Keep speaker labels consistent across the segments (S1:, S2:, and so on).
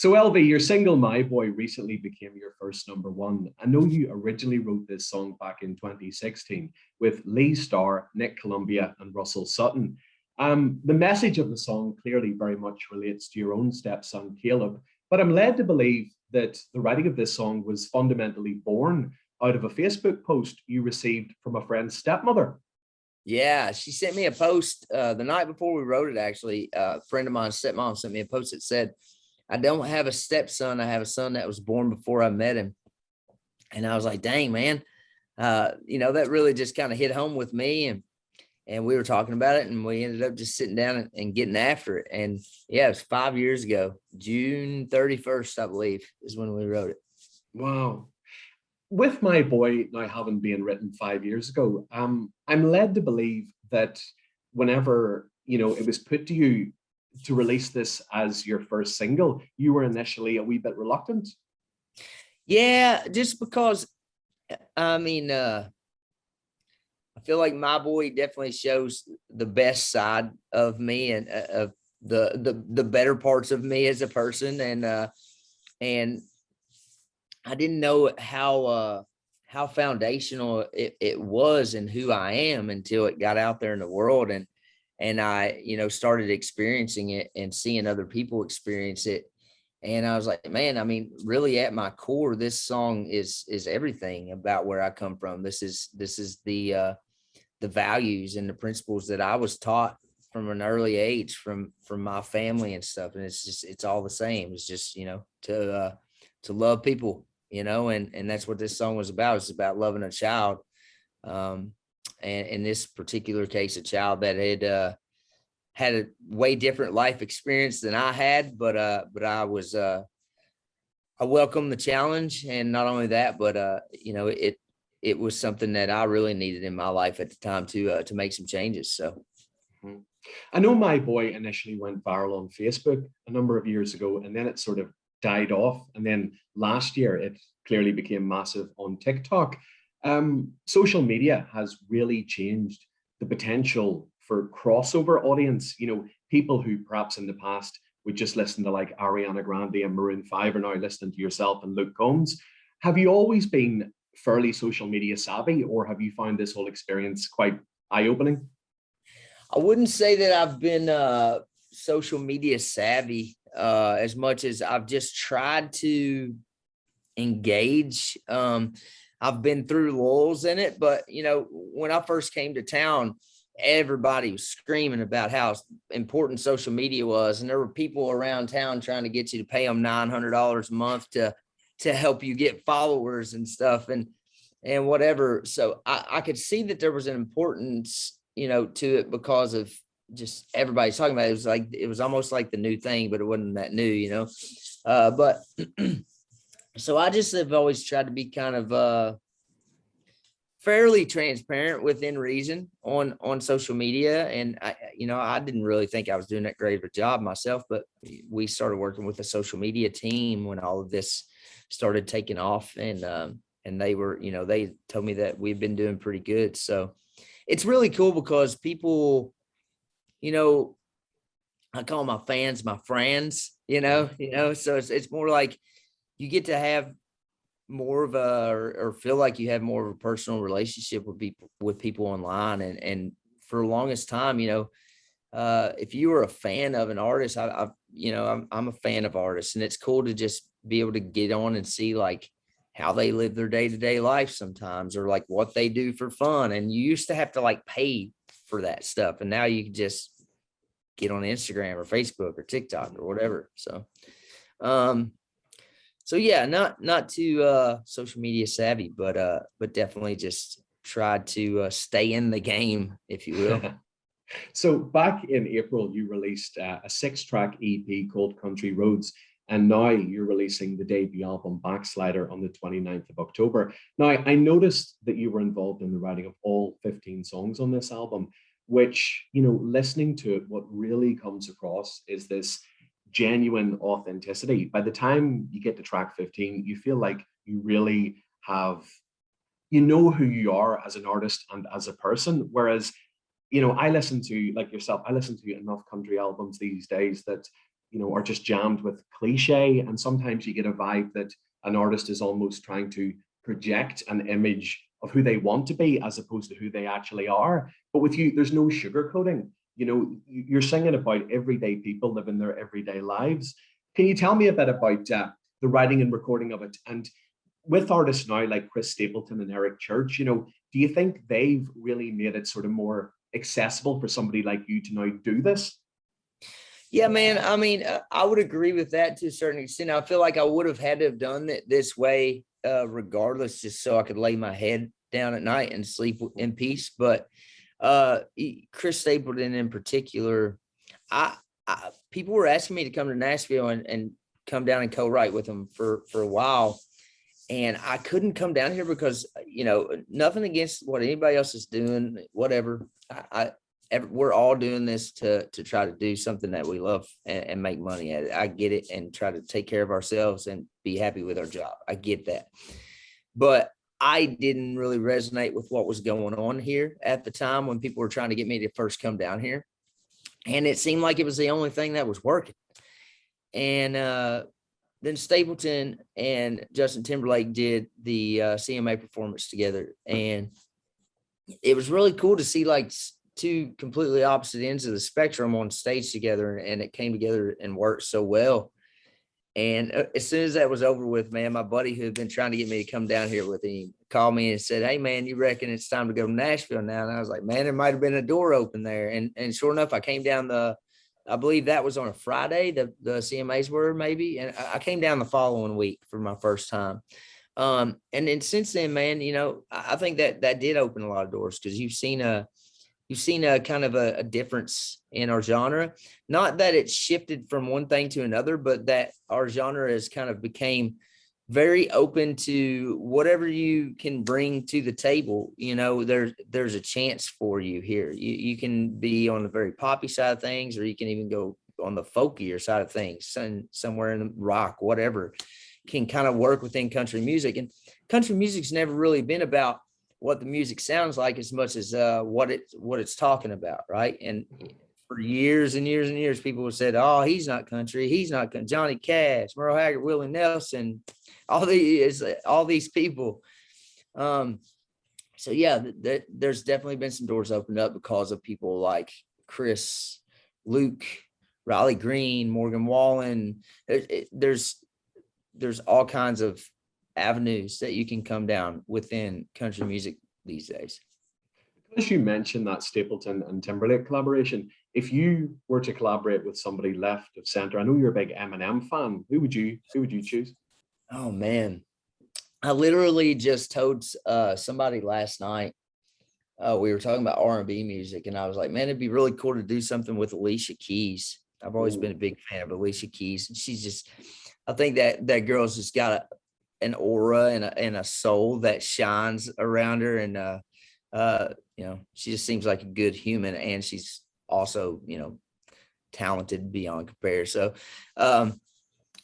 S1: So, Elvie, your single My Boy recently became your first number one. I know you originally wrote this song back in 2016 with Lee Starr, Nick Columbia, and Russell Sutton. The message of the song clearly very much relates to your own stepson, Caleb, but I'm led to believe that the writing of this song was fundamentally born out of a Facebook post you received from a friend's stepmother.
S2: Yeah, she sent me a post the night before we wrote it, actually. A friend of mine's stepmom sent me a post that said, I don't have a stepson. I have a son that was born before I met him. And I was like, dang, man, that really just kind of hit home with me. And we were talking about it, and we ended up just sitting down and getting after it. And yeah, it was 5 years ago, June 31st, I believe, is when we wrote it.
S1: Wow. With My Boy now having been written 5 years ago, I'm led to believe that whenever, it was put to you to release this as your first single, you were initially a wee bit reluctant.
S2: Yeah, just because, I feel like My Boy definitely shows the best side of me and of the better parts of me as a person. And I didn't know how foundational it was and who I am until it got out there in the world. And I, started experiencing it and seeing other people experience it. And I was like, man, really at my core, this song is everything about where I come from. This is the values and the principles that I was taught from an early age from my family and stuff. And it's all the same. It's just, to love people, and that's what this song was about. It's about loving a child. And in this particular case, a child that had a way different life experience than I had, but I welcomed the challenge. And not only that, but it was something that I really needed in my life at the time to make some changes. So
S1: I know My Boy initially went viral on Facebook a number of years ago, and then it sort of died off. And then last year, it clearly became massive on TikTok. Social media has really changed the potential for crossover audience. People who perhaps in the past would just listen to like Ariana Grande and Maroon 5 are now listening to yourself and Luke Combs. Have you always been fairly social media savvy, or have you found this whole experience quite eye-opening?
S2: I wouldn't say that I've been social media savvy as much as I've just tried to engage. I've been through lulls in it, but when I first came to town, everybody was screaming about how important social media was, and there were people around town trying to get you to pay them $900 a month to help you get followers and stuff and whatever. So I could see that there was an importance, to it because of just everybody's talking about it. It was almost like the new thing, but it wasn't that new, but so I just have always tried to be kind of fairly transparent within reason on social media. And I didn't really think I was doing that great of a job myself, but we started working with a social media team when all of this started taking off, and they were, they told me that we've been doing pretty good. So it's really cool because people, I call my fans my friends, so it's more like you get to have more of or feel like you have more of a personal relationship with people online. And for the longest time, if you were a fan of an artist, I'm a fan of artists, and it's cool to just be able to get on and see like how they live their day-to-day life sometimes, or like what they do for fun. And you used to have to like pay for that stuff, and now you can just get on Instagram or Facebook or TikTok or whatever. So yeah, not too social media savvy, but definitely just tried to stay in the game, if you will.
S1: So back in April, you released a 6-track EP called Country Roads, and now you're releasing the debut album Backslider on the 29th of October. Now, I noticed that you were involved in the writing of all 15 songs on this album, which, listening to it, what really comes across is this genuine authenticity. By the time you get to track 15, you feel like you really have, who you are as an artist and as a person. Whereas, I listen to, like yourself, I listen to enough country albums these days that are just jammed with cliche. And sometimes you get a vibe that an artist is almost trying to project an image of who they want to be as opposed to who they actually are. But with you, there's no sugarcoating. You're singing about everyday people living their everyday lives. Can you tell me a bit about the writing and recording of it? And with artists now like Chris Stapleton and Eric Church, do you think they've really made it sort of more accessible for somebody like you to now do this?
S2: Yeah, man. I mean, I would agree with that to a certain extent. I feel like I would have had to have done it this way, regardless, just so I could lay my head down at night and sleep in peace. But Chris Stapleton in particular, I people were asking me to come to Nashville and come down and co-write with them for a while. And I couldn't come down here because, nothing against what anybody else is doing, whatever. We're all doing this to try to do something that we love and make money at it. I get it, and try to take care of ourselves and be happy with our job. I get that. But I didn't really resonate with what was going on here at the time when people were trying to get me to first come down here. And it seemed like it was the only thing that was working. And then Stapleton and Justin Timberlake did the CMA performance together. And it was really cool to see like two completely opposite ends of the spectrum on stage together, and it came together and worked so well. And as soon as that was over with, man, my buddy who had been trying to get me to come down here with him called me and said, "Hey man, you reckon it's time to go to Nashville now?" And I was like, man, there might've been a door open there. And sure enough, I came down I believe that was on a Friday, the CMAs were maybe. And I came down the following week for my first time. And then since then, man, I think that did open a lot of doors, because you've seen a kind of a difference in our genre. Not that it's shifted from one thing to another, but that our genre has kind of became very open to whatever you can bring to the table. There's a chance for you here. You can be on the very poppy side of things, or you can even go on the folkier side of things, and somewhere in the rock, whatever can kind of work within country music. And country music's never really been about what the music sounds like as much as what it's talking about, right? And for years and years and years, people have said, "Oh, he's not country. He's not country." Johnny Cash, Merle Haggard, Willie Nelson, all these people. So yeah, there's definitely been some doors opened up because of people like Chris, Luke, Riley Green, Morgan Wallen. There's all kinds of avenues that you can come down within country music these days.
S1: As you mentioned that Stapleton and Timberlake collaboration, if you were to collaborate with somebody left of center, I know you're a big Eminem fan. Who would you choose?
S2: Oh man, I literally just told somebody last night. We were talking about R&B music, and I was like, man, it'd be really cool to do something with Alicia Keys. I've always been a big fan of Alicia Keys, and she's just, I think that girl's just got an aura and a soul that shines around her. And, she just seems like a good human, and she's also, talented beyond compare. So,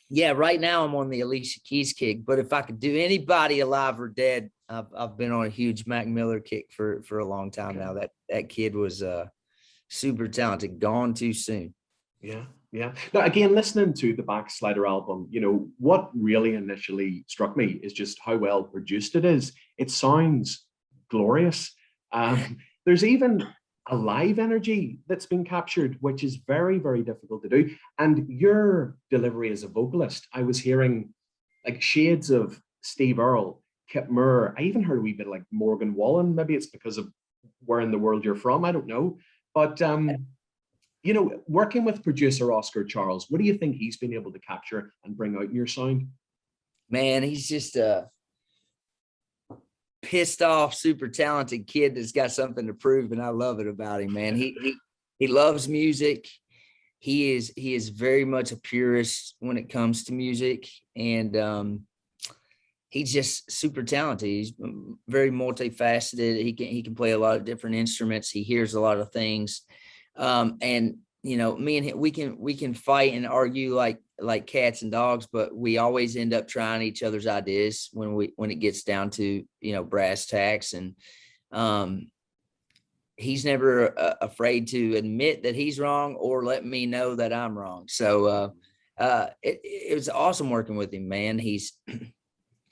S2: yeah, right now I'm on the Alicia Keys kick, but if I could do anybody alive or dead, I've been on a huge Mac Miller kick for a long time now. That kid was super talented, gone too soon.
S1: Yeah. Now, again, listening to the Backslider album, what really initially struck me is just how well produced it is. It sounds glorious. There's even a live energy that's been captured, which is very, very difficult to do. And your delivery as a vocalist, I was hearing like shades of Steve Earle, Kip Moore. I even heard a wee bit like Morgan Wallen. Maybe it's because of where in the world you're from. I don't know. But working with producer Oscar Charles, what do you think he's been able to capture and bring out in your sound?
S2: Man, he's just a pissed off, super talented kid that's got something to prove, and I love it about him, man. He loves music. He is very much a purist when it comes to music, and he's just super talented. He's very multifaceted. He can play a lot of different instruments. He hears a lot of things. And me and him, we can fight and argue like cats and dogs, but we always end up trying each other's ideas when it gets down to brass tacks. And he's never afraid to admit that he's wrong or let me know that I'm wrong. So it was awesome working with him, man.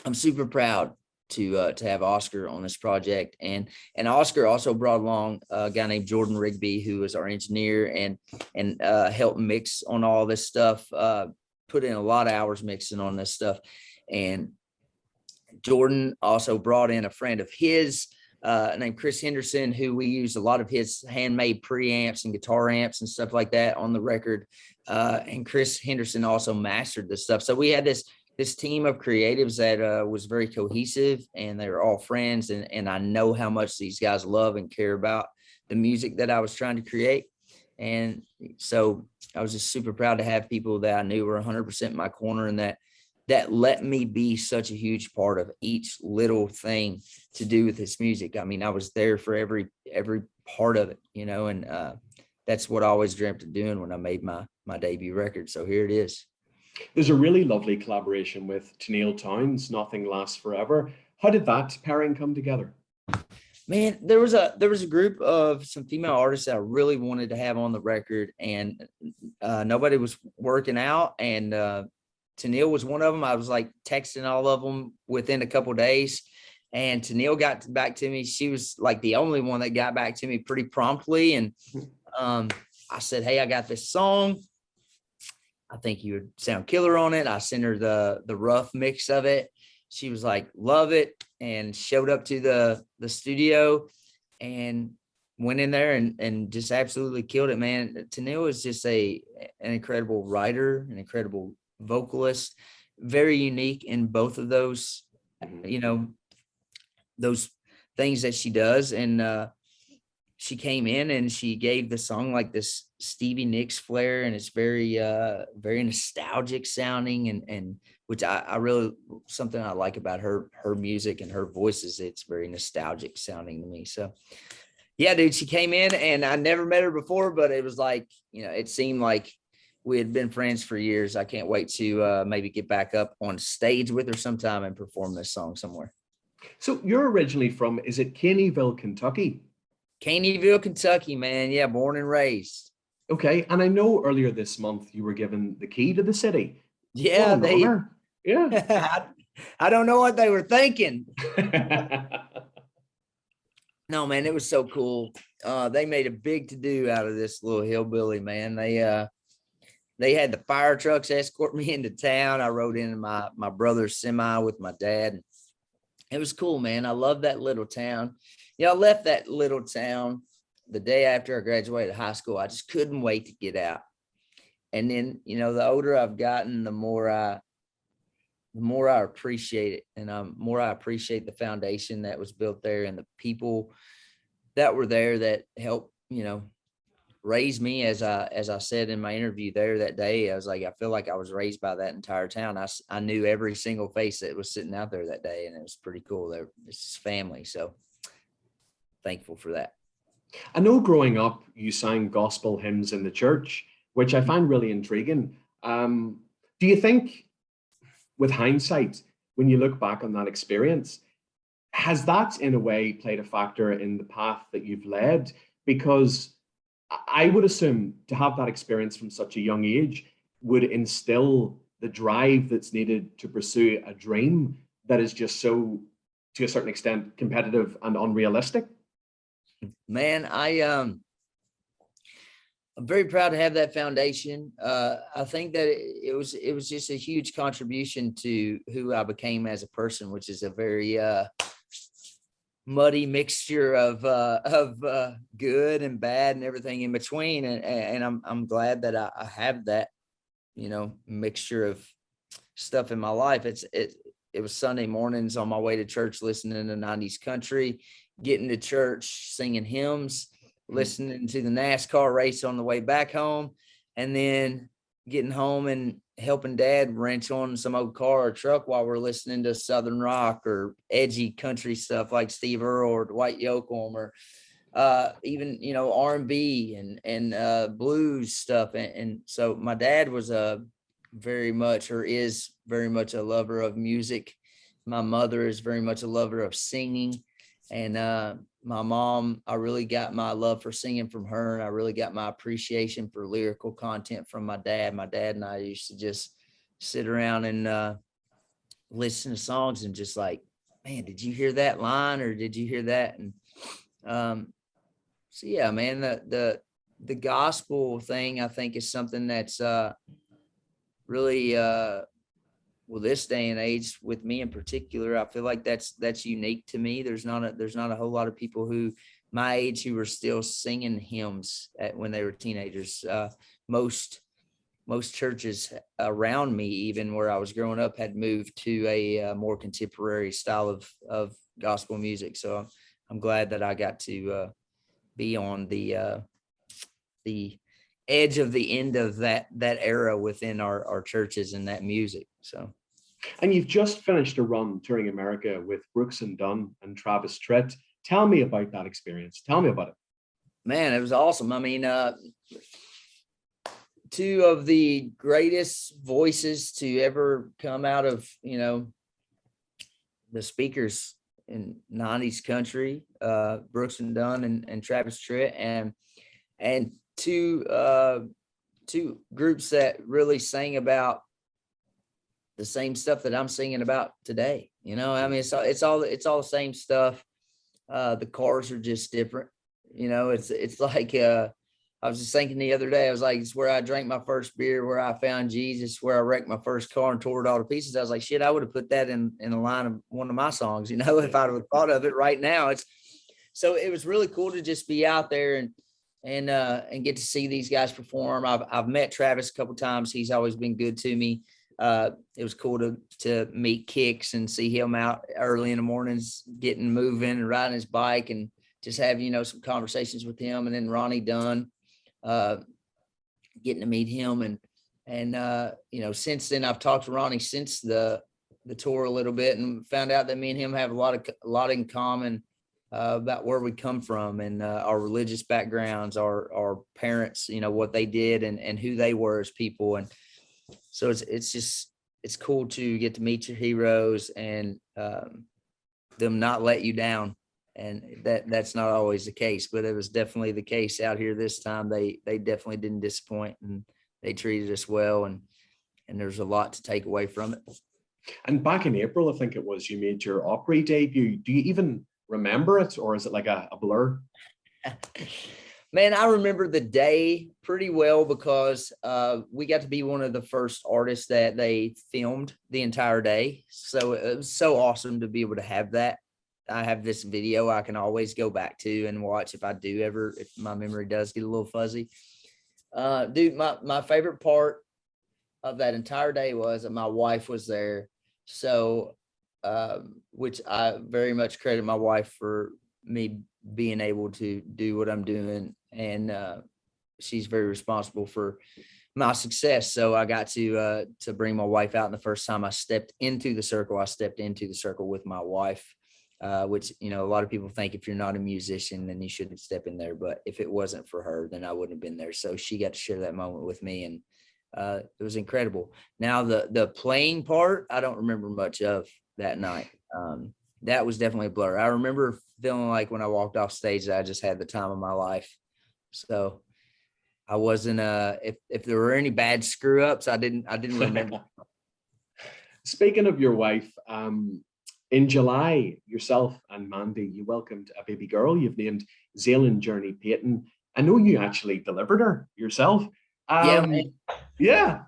S2: I'm super proud to have Oscar on this project, and Oscar also brought along a guy named Jordan Rigby, who was our engineer and helped mix on all this stuff. Put in a lot of hours mixing on this stuff, and Jordan also brought in a friend of his named Chris Henderson, who we used a lot of his handmade preamps and guitar amps and stuff like that on the record. And Chris Henderson also mastered this stuff. So we had this team of creatives that was very cohesive, and they were all friends. And I know how much these guys love and care about the music that I was trying to create. And so I was just super proud to have people that I knew were 100% in my corner, and that let me be such a huge part of each little thing to do with this music. I mean, I was there for every part of it, you know, and that's what I always dreamt of doing when I made my debut record. So here it is.
S1: There's a really lovely collaboration with Tenille Townes, Nothing Lasts Forever. How did that pairing come together?
S2: Man, there was a group of some female artists that I really wanted to have on the record, and nobody was working out. And Tenille was one of them. I was like texting all of them within a couple of days, and Tenille got back to me. She was like the only one that got back to me pretty promptly. And I said, "Hey, I got this song. I think you would sound killer on it." I sent her the rough mix of it. She was like, "Love it," and showed up to the studio and went in there and just absolutely killed it, man. Tenille is just an incredible writer, an incredible vocalist, very unique in both of those, you know, those things that she does. And she came in and she gave the song like this Stevie Nicks flair, and it's very nostalgic sounding, and which I really, something I like about her music and her voice is it's very nostalgic sounding to me. So yeah, dude, she came in and I never met her before, but it was like, you know, it seemed like we had been friends for years. I can't wait to maybe get back up on stage with her sometime and perform this song somewhere.
S1: So you're originally from, is it Caneyville, Kentucky?
S2: Caneyville, Kentucky, man. Yeah, born and raised.
S1: Okay, and I know earlier this month you were given the key to the city.
S2: Yeah,
S1: Yeah.
S2: I don't know what they were thinking. No, man, it was so cool. They made a big to-do out of this little hillbilly, man. They had the fire trucks escort me into town. I rode into my brother's semi with my dad. It was cool, man. I love that little town. You know, I left that little town the day after I graduated high school. I just couldn't wait to get out. And then, you know, the older I've gotten, the more I appreciate it, and more I appreciate the foundation that was built there and the people that were there that helped, you know, raise me. As I said in my interview there that day, I was like, I feel like I was raised by that entire town. I knew every single face that was sitting out there that day, and it was pretty cool. It's family, so thankful for that.
S1: I know growing up you sang gospel hymns in the church, which I find really intriguing. Do you think, with hindsight, when you look back on that experience, has that in a way played a factor in the path that you've led? Because I would assume to have that experience from such a young age would instill the drive that's needed to pursue a dream that is just so, to a certain extent, competitive and unrealistic.
S2: Man, I'm very proud to have that foundation. I think that it was just a huge contribution to who I became as a person, which is a very muddy mixture of good and bad and everything in between. And I'm glad that I have that, you know, mixture of stuff in my life. It was Sunday mornings on my way to church, listening to 90s country, getting to church, singing hymns, listening to the NASCAR race on the way back home, and then getting home and helping dad wrench on some old car or truck while we're listening to Southern rock or edgy country stuff like Steve Earle or Dwight Yoakam, or even, you know, R&B and blues stuff. And so my dad was very much, or is very much, a lover of music. My mother is very much a lover of singing. And my mom, I really got my love for singing from her, and I really got my appreciation for lyrical content from my dad. My dad and I used to just sit around and listen to songs and just like, man, did you hear that line, or did you hear that? And so yeah, man, the gospel thing, I think, is something that's really well, this day and age, with me in particular, I feel like that's unique to me. There's not a whole lot of people who my age who were still singing hymns when they were teenagers. Most churches around me, even where I was growing up, had moved to a more contemporary style of gospel music. So I'm glad that I got to be on the edge of the end of that era within our churches and that music. So.
S1: And you've just finished a run touring America with Brooks and Dunn and Travis Tritt. Tell me about that experience. Tell me about it.
S2: Man, it was awesome. I mean, two of the greatest voices to ever come out of, the speakers in 90s country, Brooks and Dunn and Travis Tritt, and two groups that really sang about the same stuff that I'm singing about today. I mean, it's all the same stuff. The cars are just different. It's like, I was just thinking the other day, I was like, it's where I drank my first beer, where I found Jesus, where I wrecked my first car and tore it all to pieces. I was like, shit, I would have put that in a line of one of my songs, if I'd have thought of it right now. So it was really cool to just be out there and get to see these guys perform. I've met Travis a couple times. He's always been good to me. It was cool to meet Kicks and see him out early in the mornings, getting moving and riding his bike, and just have, some conversations with him. And then Ronnie Dunn, getting to meet him. And since then I've talked to Ronnie since the tour a little bit, and found out that me and him have a lot in common, about where we come from, and our religious backgrounds, our parents, what they did and who they were as people. And so it's cool to get to meet your heroes and them not let you down. And that's not always the case, but it was definitely the case out here this time. They definitely didn't disappoint, and they treated us well, and there's a lot to take away from it.
S1: And back in April, I think it was, you made your Opry debut. Do you even remember it, or is it like a blur?
S2: Man, I remember the day pretty well, because we got to be one of the first artists that they filmed the entire day. So it was so awesome to be able to have that. I have this video I can always go back to and watch if if my memory does get a little fuzzy. Dude, my favorite part of that entire day was that my wife was there. So, which I very much credit my wife for me being able to do what I'm doing. And she's very responsible for my success. So I got to bring my wife out. And the first time I stepped into the circle with my wife. Which, a lot of people think if you're not a musician, then you shouldn't step in there. But if it wasn't for her, then I wouldn't have been there. So she got to share that moment with me, and it was incredible. Now, the playing part, I don't remember much of that night. That was definitely a blur. I remember feeling like when I walked off stage that I just had the time of my life. So I wasn't, if there were any bad screw ups, I didn't remember.
S1: Speaking of your wife, in July, yourself and Mandy, you welcomed a baby girl you've named Zaylin Journey Payton. I know you actually delivered her yourself. Yeah.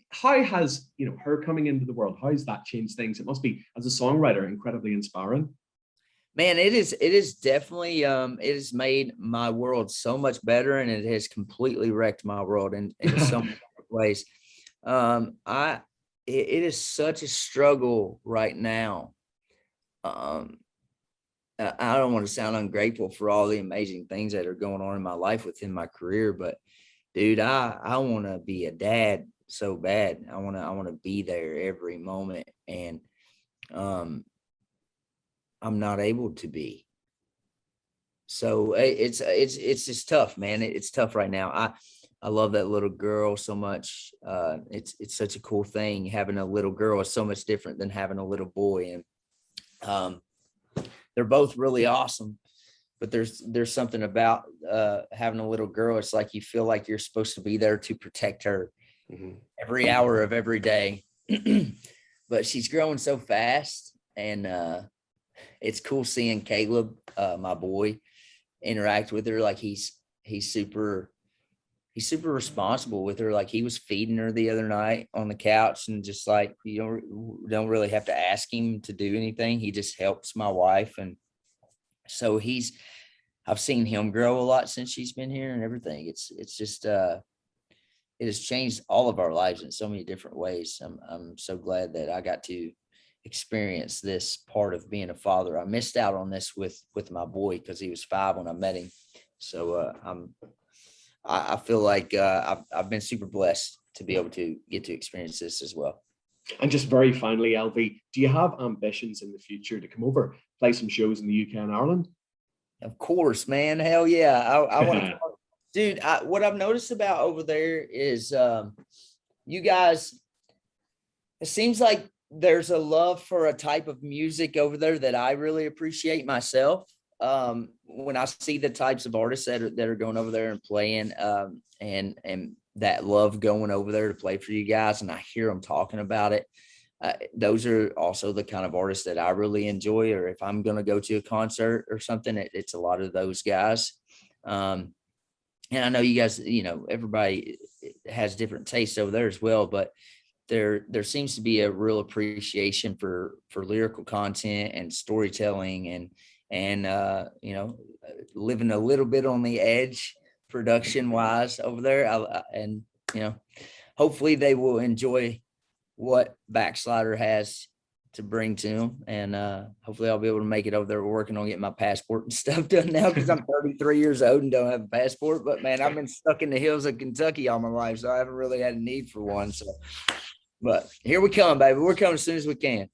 S1: How has, her coming into the world, how has that changed things? It must be, as a songwriter, incredibly inspiring.
S2: Man, it is definitely, it has made my world so much better, and it has completely wrecked my world in so many ways. It is such a struggle right now. I don't want to sound ungrateful for all the amazing things that are going on in my life within my career, but dude, I want to be a dad so bad. I want to be there every moment, and I'm not able to be. So it's just tough, man. It's tough right now. I love that little girl so much. It's such a cool thing. Having a little girl is so much different than having a little boy. And they're both really awesome. But there's something about having a little girl. It's like you feel like you're supposed to be there to protect her every hour of every day. But she's growing so fast, and it's cool seeing Caleb, my boy, interact with her. Like he's super responsible with her. Like he was feeding her the other night on the couch, and just like you don't really have to ask him to do anything. He just helps my wife, and so I've seen him grow a lot since she's been here and everything. It's just it has changed all of our lives in so many different ways. I'm so glad that I got to experience this part of being a father. I missed out on this with my boy because he was 5 when I met him. So I feel like I've been super blessed to be able to get to experience this as well.
S1: And just very finally, Elvie, do you have ambitions in the future to come over, play some shows in the UK and Ireland?
S2: Of course, man. Hell yeah. I want to, dude. What I've noticed about over there is you guys, it seems like there's a love for a type of music over there that I really appreciate myself. When I see the types of artists that are going over there and playing, and that love going over there to play for you guys, and I hear them talking about it. Those are also the kind of artists that I really enjoy, or if I'm going to go to a concert or something, it's a lot of those guys. And I know you guys, everybody has different tastes over there as well, but there seems to be a real appreciation for lyrical content and storytelling and living a little bit on the edge production wise over there. And hopefully they will enjoy what Backslider has to bring to them, and hopefully I'll be able to make it over there. We're working on getting my passport and stuff done now because I'm 33 years old and don't have a passport. But man, I've been stuck in the hills of Kentucky all my life, so I haven't really had a need for one. So, but here we come, baby. We're coming as soon as we can.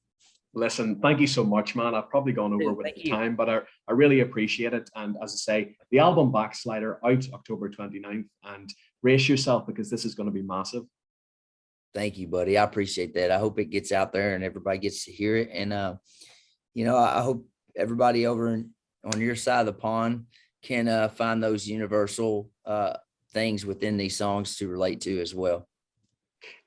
S1: Listen, thank you so much, man. I've probably gone over with the time, but I really appreciate it. And as I say, the album Backslider out October 29th, and brace yourself because this is going to be massive.
S2: Thank you, buddy. I appreciate that. I hope it gets out there and everybody gets to hear it. And, I hope everybody over on your side of the pond can find those universal things within these songs to relate to as well.